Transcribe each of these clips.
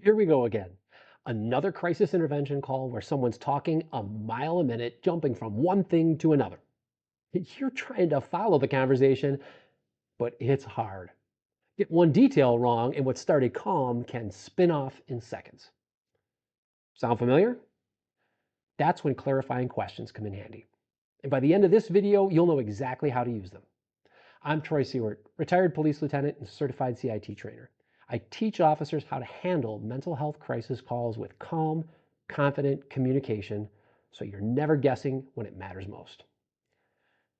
Here we go again. Another crisis intervention call where someone's talking a mile a minute, jumping from one thing to another. You're trying to follow the conversation, but it's hard. Get one detail wrong, and what started calm can spin off in seconds. Sound familiar? That's when clarifying questions come in handy. And by the end of this video, you'll know exactly how to use them. I'm Troy Siewert, retired police lieutenant and certified CIT trainer. I teach officers how to handle mental health crisis calls with calm, confident communication so you're never guessing when it matters most.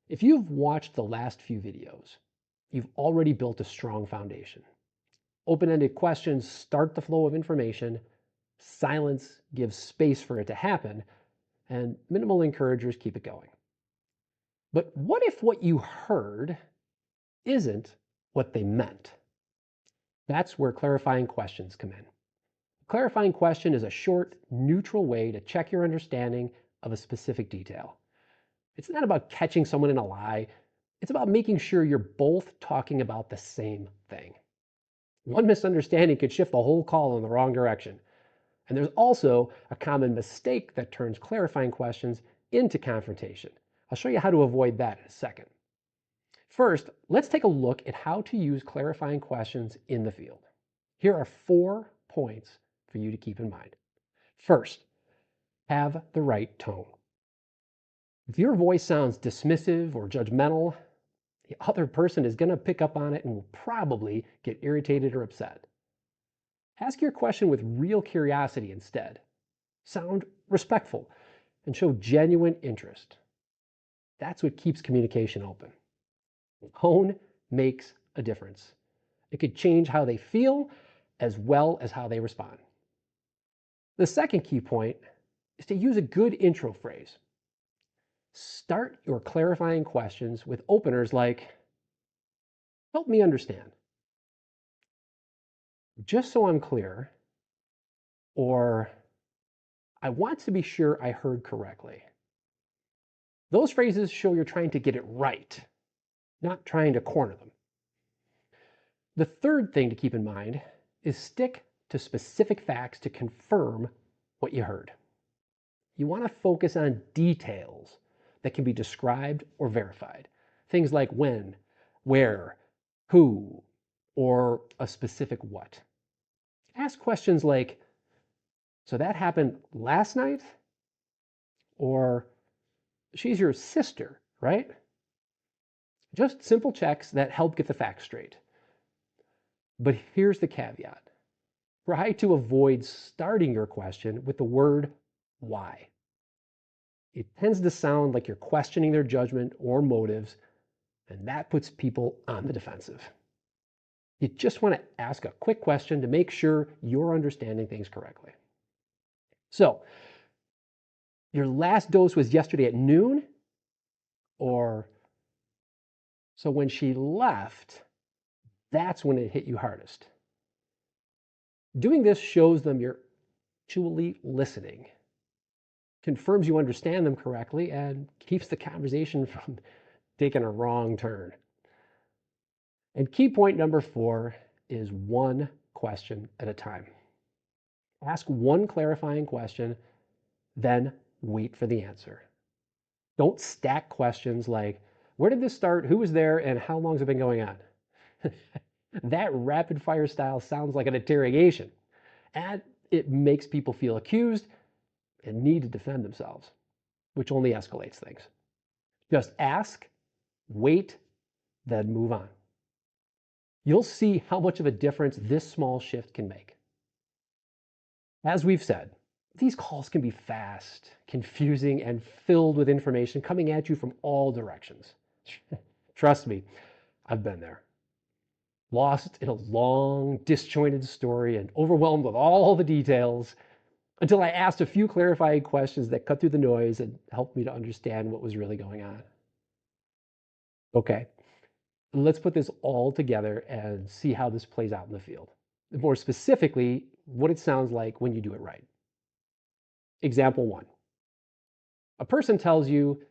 If you've watched the last few videos, you've already built a strong foundation. Open-ended questions start the flow of information, silence gives space for it to happen, and minimal encouragers keep it going. But what if what you heard isn't what they meant? That's where clarifying questions come in. A clarifying question is a short, neutral way to check your understanding of a specific detail. It's not about catching someone in a lie. It's about making sure you're both talking about the same thing. One misunderstanding could shift the whole call in the wrong direction. And there's also a common mistake that turns clarifying questions into confrontation. I'll show you how to avoid that in a second. First, let's take a look at how to use clarifying questions in the field. Here are 4 points for you to keep in mind. First, have the right tone. If your voice sounds dismissive or judgmental, the other person is going to pick up on it and will probably get irritated or upset. Ask your question with real curiosity instead. Sound respectful and show genuine interest. That's what keeps communication open. Tone makes a difference. It could change how they feel as well as how they respond. The second key point is to use a good intro phrase. Start your clarifying questions with openers like, help me understand. Just so I'm clear, or I want to be sure I heard correctly. Those phrases show you're trying to get it right, not trying to corner them. The third thing to keep in mind is stick to specific facts to confirm what you heard. You want to focus on details that can be described or verified. Things like when, where, who, or a specific what. Ask questions like, so that happened last night? Or she's your sister, right? Just simple checks that help get the facts straight. But here's the caveat. Try to avoid starting your question with the word why. It tends to sound like you're questioning their judgment or motives, and that puts people on the defensive. You just want to ask a quick question to make sure you're understanding things correctly. So, your last dose was yesterday at noon? Or, so when she left, that's when it hit you hardest. Doing this shows them you're actually listening, confirms you understand them correctly, and keeps the conversation from taking a wrong turn. And key point number 4 is one question at a time. Ask one clarifying question, then wait for the answer. Don't stack questions like, where did this start, who was there, and how long has it been going on? That rapid fire style sounds like an interrogation, and it makes people feel accused and need to defend themselves, which only escalates things. Just ask, wait, then move on. You'll see how much of a difference this small shift can make. As we've said, these calls can be fast, confusing, and filled with information coming at you from all directions. Trust me, I've been there. Lost in a long, disjointed story and overwhelmed with all the details until I asked a few clarifying questions that cut through the noise and helped me to understand what was really going on. Okay, let's put this all together and see how this plays out in the field. More specifically, what it sounds like when you do it right. Example 1. A person tells you,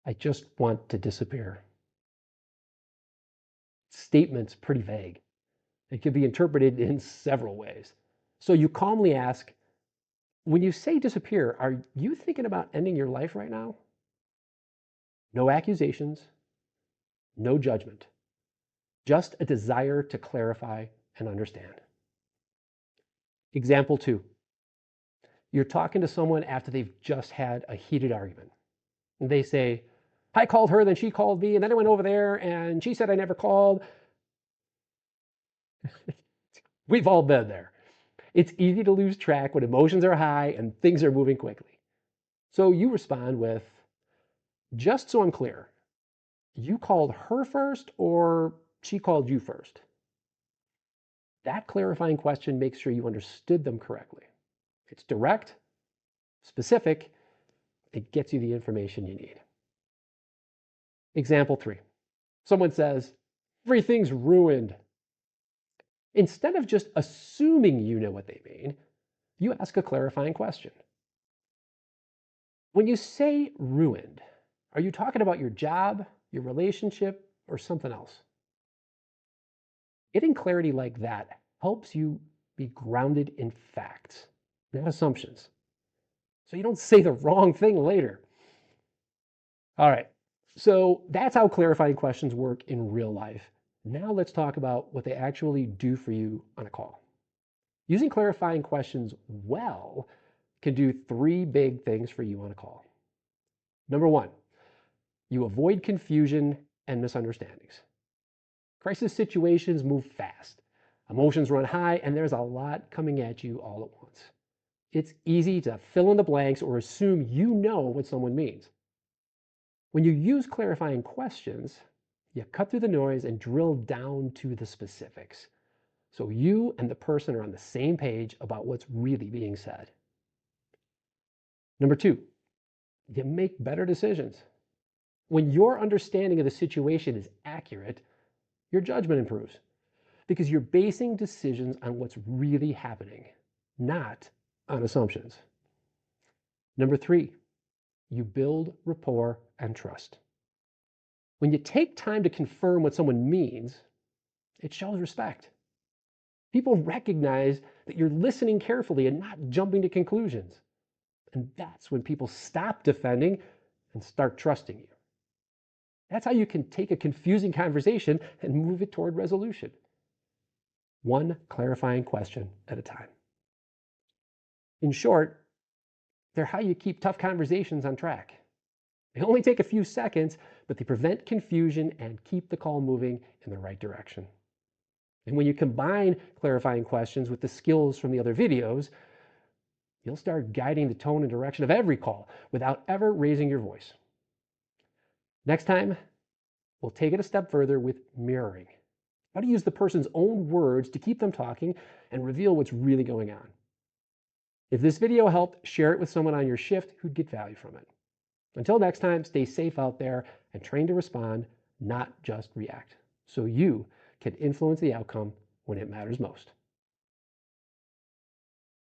I just want to disappear. Statement's pretty vague. It can be interpreted in several ways. So you calmly ask, when you say disappear, are you thinking about ending your life right now? No accusations, no judgment, just a desire to clarify and understand. Example 2. You're talking to someone after they've just had a heated argument. And they say, I called her, then she called me, and then I went over there, and she said I never called. We've all been there. It's easy to lose track when emotions are high and things are moving quickly. So you respond with, just so I'm clear, you called her first or she called you first? That clarifying question makes sure you understood them correctly. It's direct, specific, it gets you the information you need. Example 3. Someone says, everything's ruined. Instead of just assuming you know what they mean, you ask a clarifying question. When you say ruined, are you talking about your job, your relationship, or something else? Getting clarity like that helps you be grounded in facts, not assumptions, so you don't say the wrong thing later. All right, so that's how clarifying questions work in real life. Now let's talk about what they actually do for you on a call. Using clarifying questions well can do 3 big things for you on a call. Number 1, you avoid confusion and misunderstandings. Crisis situations move fast. Emotions run high, and there's a lot coming at you all at once. It's easy to fill in the blanks or assume you know what someone means. When you use clarifying questions, you cut through the noise and drill down to the specifics, so you and the person are on the same page about what's really being said. Number 2, you make better decisions. When your understanding of the situation is accurate, your judgment improves because you're basing decisions on what's really happening, not on assumptions. Number 3, you build rapport and trust. When you take time to confirm what someone means, it shows respect. People recognize that you're listening carefully and not jumping to conclusions. And that's when people stop defending and start trusting you. That's how you can take a confusing conversation and move it toward resolution. One clarifying question at a time. In short, they're how you keep tough conversations on track. They only take a few seconds, but they prevent confusion and keep the call moving in the right direction. And when you combine clarifying questions with the skills from the other videos, you'll start guiding the tone and direction of every call without ever raising your voice. Next time, we'll take it a step further with mirroring. How to use the person's own words to keep them talking and reveal what's really going on. If this video helped, share it with someone on your shift who'd get value from it. Until next time, stay safe out there and train to respond, not just react, so you can influence the outcome when it matters most.